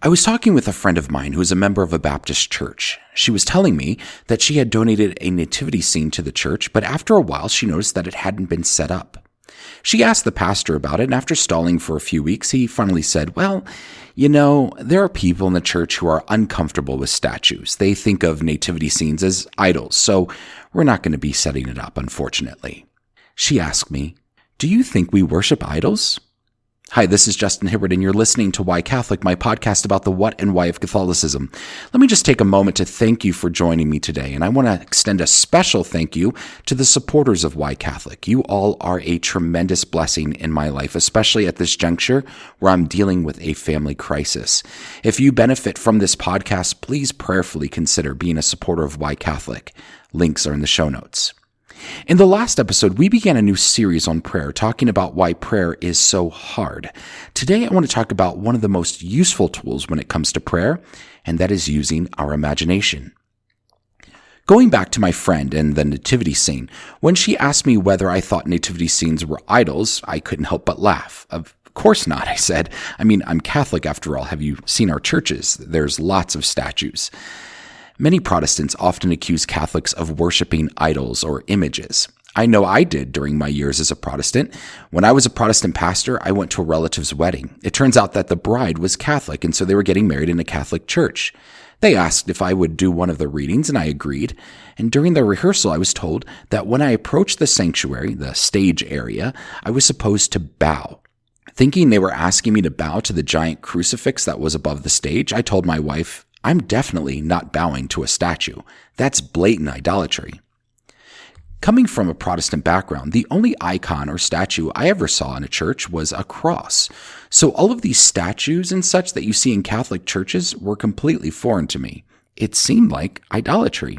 I was talking with a friend of mine who is a member of a Baptist church. She was telling me that she had donated a nativity scene to the church, but after a while she noticed that it hadn't been set up. She asked the pastor about it, and after stalling for a few weeks, he finally said, "Well, there are people in the church who are uncomfortable with statues. They think of nativity scenes as idols, so we're not going to be setting it up, unfortunately." She asked me, "Do you think we worship idols?" Hi, this is Justin Hibbard, and you're listening to Why Catholic, my podcast about the what and why of Catholicism. Let me just take a moment to thank you for joining me today, and I want to extend a special thank you to the supporters of Why Catholic. You all are a tremendous blessing in my life, especially at this juncture where I'm dealing with a family crisis. If you benefit from this podcast, please prayerfully consider being a supporter of Why Catholic. Links are in the show notes. In the last episode, we began a new series on prayer, talking about why prayer is so hard. Today, I want to talk about one of the most useful tools when it comes to prayer, and that is using our imagination. Going back to my friend and the nativity scene, when she asked me whether I thought nativity scenes were idols, I couldn't help but laugh. Of course not, I said. I'm Catholic after all. Have you seen our churches? There's lots of statues. Many Protestants often accuse Catholics of worshiping idols or images. I know I did during my years as a Protestant. When I was a Protestant pastor, I went to a relative's wedding. It turns out that the bride was Catholic, and so they were getting married in a Catholic church. They asked if I would do one of the readings, and I agreed. And during the rehearsal, I was told that when I approached the sanctuary, the stage area, I was supposed to bow. Thinking they were asking me to bow to the giant crucifix that was above the stage, I told my wife, "I'm definitely not bowing to a statue. That's blatant idolatry." Coming from a Protestant background, the only icon or statue I ever saw in a church was a cross. So all of these statues and such that you see in Catholic churches were completely foreign to me. It seemed like idolatry.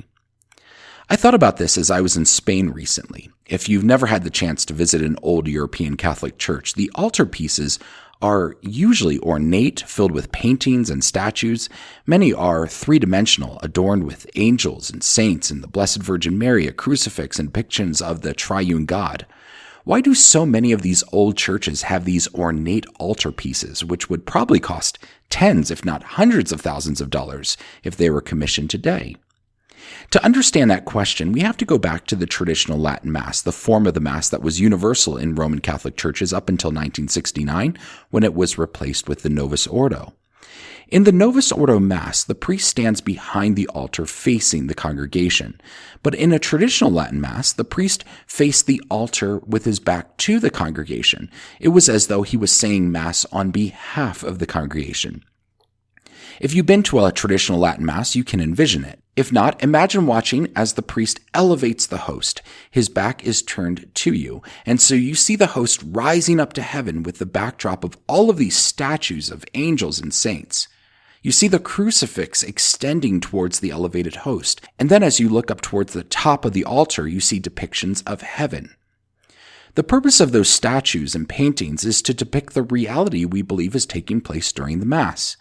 I thought about this as I was in Spain recently. If you've never had the chance to visit an old European Catholic church, the altarpieces are usually ornate, filled with paintings and statues. Many are three-dimensional, adorned with angels and saints and the Blessed Virgin Mary, a crucifix, and depictions of the triune God. Why do so many of these old churches have these ornate altarpieces, which would probably cost tens, if not hundreds of thousands of dollars if they were commissioned today? To understand that question, we have to go back to the traditional Latin Mass, the form of the Mass that was universal in Roman Catholic churches up until 1969, when it was replaced with the Novus Ordo. In the Novus Ordo Mass, the priest stands behind the altar facing the congregation. But in a traditional Latin Mass, the priest faced the altar with his back to the congregation. It was as though he was saying Mass on behalf of the congregation. If you've been to a traditional Latin Mass, you can envision it. If not, imagine watching as the priest elevates the host. His back is turned to you, and so you see the host rising up to heaven with the backdrop of all of these statues of angels and saints. You see the crucifix extending towards the elevated host, and then as you look up towards the top of the altar, you see depictions of heaven. The purpose of those statues and paintings is to depict the reality we believe is taking place during the Mass.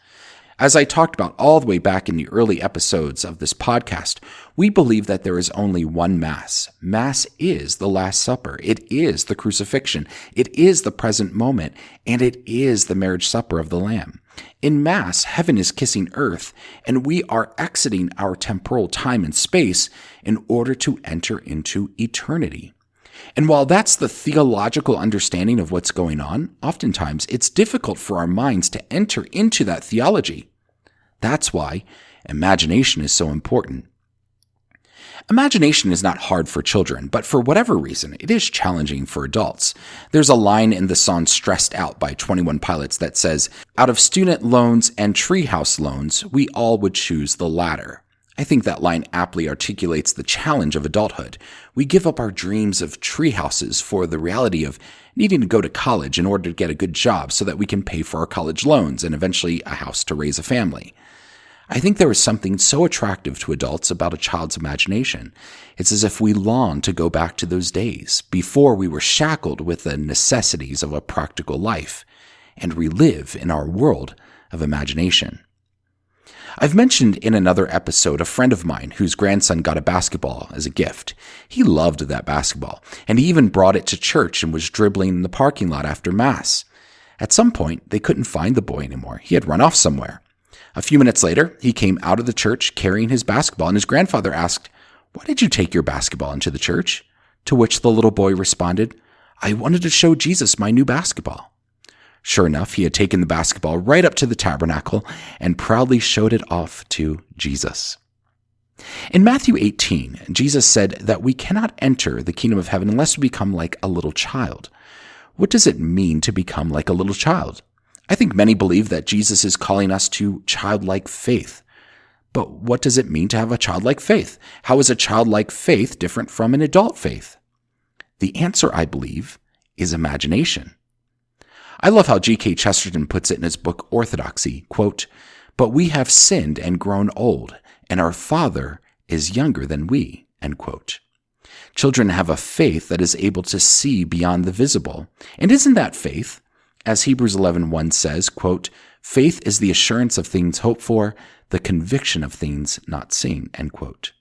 As I talked about all the way back in the early episodes of this podcast, we believe that there is only one Mass. Mass is the Last Supper. It is the crucifixion. It is the present moment, and it is the marriage supper of the Lamb. In Mass, heaven is kissing earth, and we are exiting our temporal time and space in order to enter into eternity. And while that's the theological understanding of what's going on, oftentimes it's difficult for our minds to enter into that theology. That's why imagination is so important. Imagination is not hard for children, but for whatever reason, it is challenging for adults. There's a line in the song Stressed Out by 21 Pilots that says, "Out of student loans and treehouse loans, we all would choose the latter." I think that line aptly articulates the challenge of adulthood. We give up our dreams of tree houses for the reality of needing to go to college in order to get a good job so that we can pay for our college loans and eventually a house to raise a family. I think there is something so attractive to adults about a child's imagination. It's as if we long to go back to those days before we were shackled with the necessities of a practical life and relive in our world of imagination. I've mentioned in another episode a friend of mine whose grandson got a basketball as a gift. He loved that basketball, and he even brought it to church and was dribbling in the parking lot after Mass. At some point, they couldn't find the boy anymore. He had run off somewhere. A few minutes later, he came out of the church carrying his basketball, and his grandfather asked, "Why did you take your basketball into the church?" To which the little boy responded, "I wanted to show Jesus my new basketball." Sure enough, he had taken the basketball right up to the tabernacle and proudly showed it off to Jesus. In Matthew 18, Jesus said that we cannot enter the kingdom of heaven unless we become like a little child. What does it mean to become like a little child? I think many believe that Jesus is calling us to childlike faith. But what does it mean to have a childlike faith? How is a childlike faith different from an adult faith? The answer, I believe, is imagination. I love how G.K. Chesterton puts it in his book Orthodoxy, quote, "But we have sinned and grown old, and our Father is younger than we," end quote. Children have a faith that is able to see beyond the visible. And isn't that faith? As Hebrews 11:1 says, quote, "Faith is the assurance of things hoped for, the conviction of things not seen," end quote.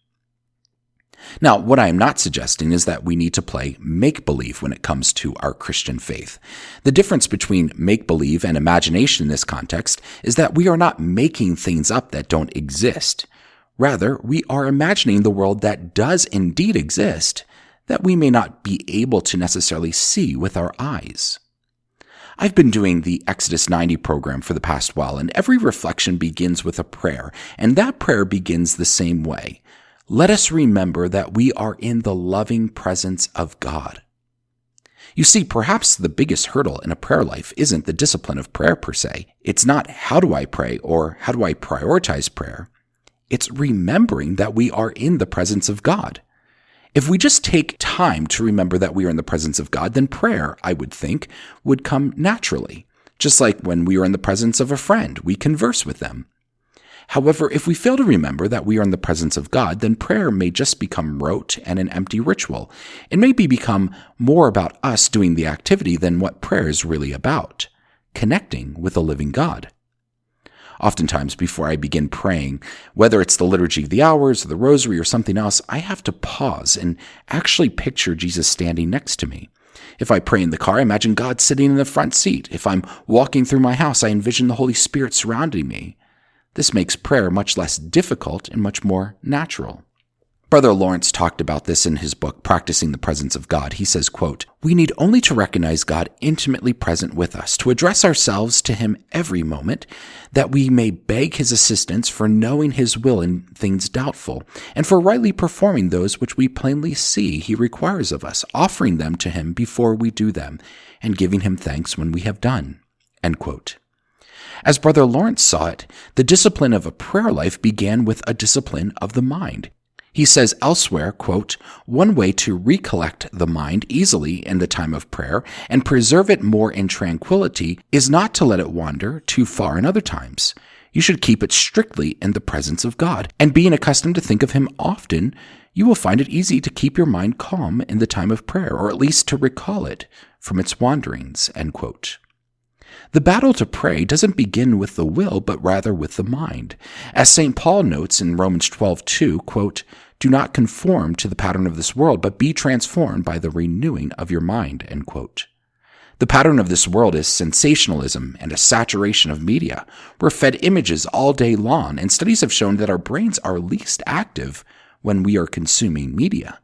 Now, what I am not suggesting is that we need to play make-believe when it comes to our Christian faith. The difference between make-believe and imagination in this context is that we are not making things up that don't exist. Rather, we are imagining the world that does indeed exist, that we may not be able to necessarily see with our eyes. I've been doing the Exodus 90 program for the past while, and every reflection begins with a prayer, and that prayer begins the same way. Let us remember that we are in the loving presence of God. You see, perhaps the biggest hurdle in a prayer life isn't the discipline of prayer per se. It's not how do I pray or how do I prioritize prayer. It's remembering that we are in the presence of God. If we just take time to remember that we are in the presence of God, then prayer, I would think, would come naturally. Just like when we are in the presence of a friend, we converse with them. However, if we fail to remember that we are in the presence of God, then prayer may just become rote and an empty ritual. It may become more about us doing the activity than what prayer is really about, connecting with a living God. Oftentimes, before I begin praying, whether it's the liturgy of the hours, or the rosary, or something else, I have to pause and actually picture Jesus standing next to me. If I pray in the car, I imagine God sitting in the front seat. If I'm walking through my house, I envision the Holy Spirit surrounding me. This makes prayer much less difficult and much more natural. Brother Lawrence talked about this in his book, Practicing the Presence of God. He says, quote, "We need only to recognize God intimately present with us, to address ourselves to him every moment, that we may beg his assistance for knowing his will in things doubtful, and for rightly performing those which we plainly see he requires of us, offering them to him before we do them, and giving him thanks when we have done." End quote. As Brother Lawrence saw it, the discipline of a prayer life began with a discipline of the mind. He says elsewhere, quote, "One way to recollect the mind easily in the time of prayer and preserve it more in tranquility is not to let it wander too far in other times. You should keep it strictly in the presence of God, and being accustomed to think of him often, you will find it easy to keep your mind calm in the time of prayer, or at least to recall it from its wanderings." End quote. The battle to pray doesn't begin with the will, but rather with the mind. As St. Paul notes in Romans 12:2, quote, "Do not conform to the pattern of this world, but be transformed by the renewing of your mind," end quote. The pattern of this world is sensationalism and a saturation of media. We're fed images all day long, and studies have shown that our brains are least active when we are consuming media.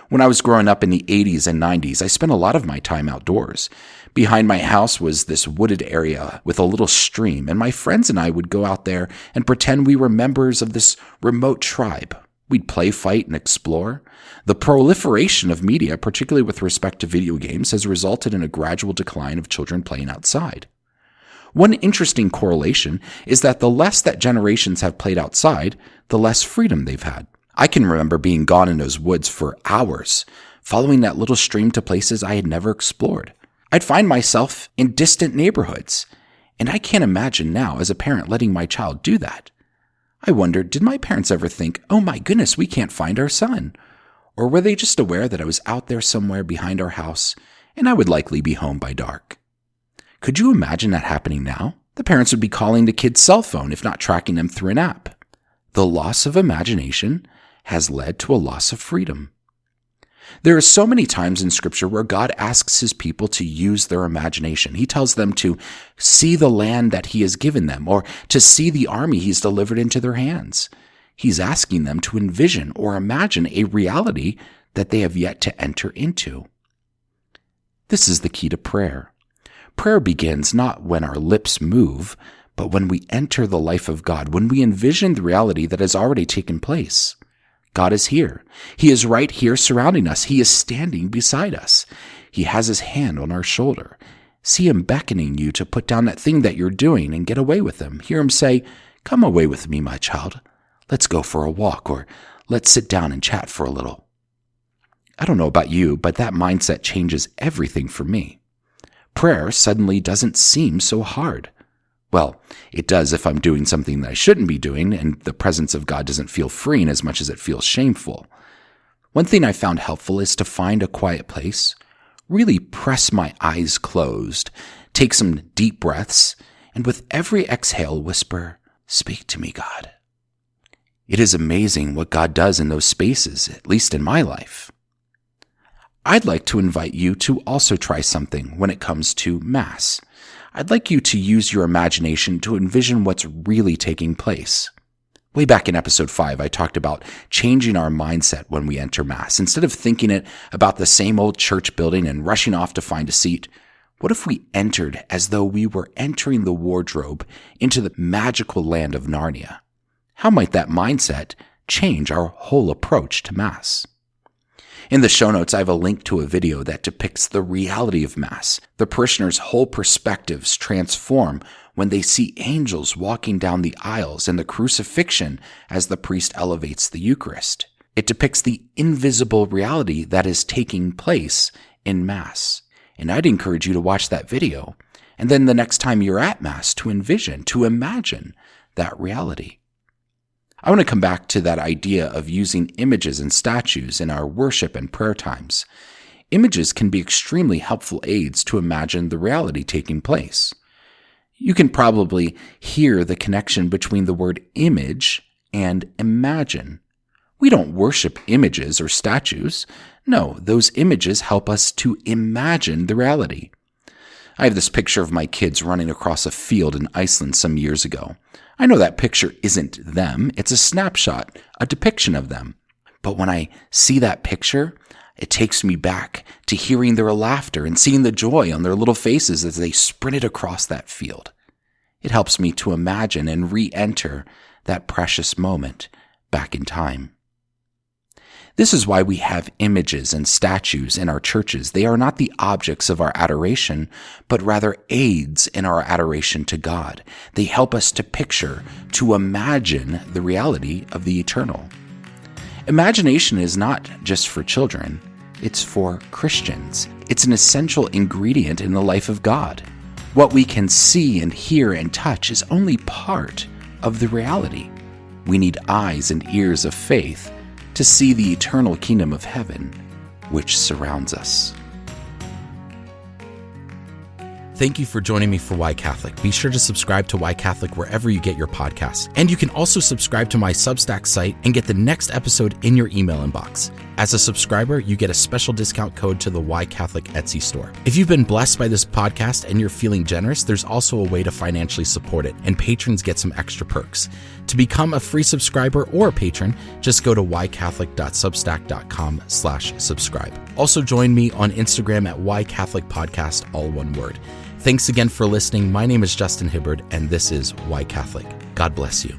When I was growing up in the 80s and 90s, I spent a lot of my time outdoors. Behind my house was this wooded area with a little stream, and my friends and I would go out there and pretend we were members of this remote tribe. We'd play, fight, and explore. The proliferation of media, particularly with respect to video games, has resulted in a gradual decline of children playing outside. One interesting correlation is that the less that generations have played outside, the less freedom they've had. I can remember being gone in those woods for hours, following that little stream to places I had never explored. I'd find myself in distant neighborhoods, and I can't imagine now as a parent letting my child do that. I wondered, did my parents ever think, "Oh my goodness, we can't find our son"? Or were they just aware that I was out there somewhere behind our house, and I would likely be home by dark? Could you imagine that happening now? The parents would be calling the kid's cell phone, if not tracking them through an app. The loss of imagination has led to a loss of freedom. There are so many times in Scripture where God asks his people to use their imagination. He tells them to see the land that he has given them, or to see the army he's delivered into their hands. He's asking them to envision or imagine a reality that they have yet to enter into. This is the key to prayer. Prayer begins not when our lips move, but when we enter the life of God, when we envision the reality that has already taken place. God is here. He is right here surrounding us. He is standing beside us. He has his hand on our shoulder. See him beckoning you to put down that thing that you're doing and get away with him. Hear him say, "Come away with me, my child. Let's go for a walk," or "Let's sit down and chat for a little." I don't know about you, but that mindset changes everything for me. Prayer suddenly doesn't seem so hard. Well, it does if I'm doing something that I shouldn't be doing and the presence of God doesn't feel freeing as much as it feels shameful. One thing I found helpful is to find a quiet place, really press my eyes closed, take some deep breaths, and with every exhale whisper, "Speak to me, God." It is amazing what God does in those spaces, at least in my life. I'd like to invite you to also try something when it comes to Mass. I'd like you to use your imagination to envision what's really taking place. Way back in episode 5, I talked about changing our mindset when we enter Mass. Instead of thinking it about the same old church building and rushing off to find a seat, what if we entered as though we were entering the wardrobe into the magical land of Narnia? How might that mindset change our whole approach to Mass? In the show notes, I have a link to a video that depicts the reality of Mass. The parishioners' whole perspectives transform when they see angels walking down the aisles and the crucifixion as the priest elevates the Eucharist. It depicts the invisible reality that is taking place in Mass. And I'd encourage you to watch that video, and then the next time you're at Mass, to envision, to imagine that reality. I want to come back to that idea of using images and statues in our worship and prayer times. Images can be extremely helpful aids to imagine the reality taking place. You can probably hear the connection between the word image and imagine. We don't worship images or statues. No, those images help us to imagine the reality. I have this picture of my kids running across a field in Iceland some years ago. I know that picture isn't them. It's a snapshot, a depiction of them. But when I see that picture, it takes me back to hearing their laughter and seeing the joy on their little faces as they sprinted across that field. It helps me to imagine and re-enter that precious moment back in time. This is why we have images and statues in our churches. They are not the objects of our adoration, but rather aids in our adoration to God. They help us to picture, to imagine the reality of the eternal. Imagination is not just for children, it's for Christians. It's an essential ingredient in the life of God. What we can see and hear and touch is only part of the reality. We need eyes and ears of faith to see the eternal kingdom of heaven, which surrounds us. Thank you for joining me for Why Catholic. Be sure to subscribe to Why Catholic wherever you get your podcasts. And you can also subscribe to my Substack site and get the next episode in your email inbox. As a subscriber, you get a special discount code to the Why Catholic Etsy store. If you've been blessed by this podcast and you're feeling generous, there's also a way to financially support it, and patrons get some extra perks. To become a free subscriber or a patron, just go to whycatholic.substack.com/subscribe. Also join me on Instagram at whycatholicpodcast, all one word. Thanks again for listening. My name is Justin Hibbard, and this is Why Catholic. God bless you.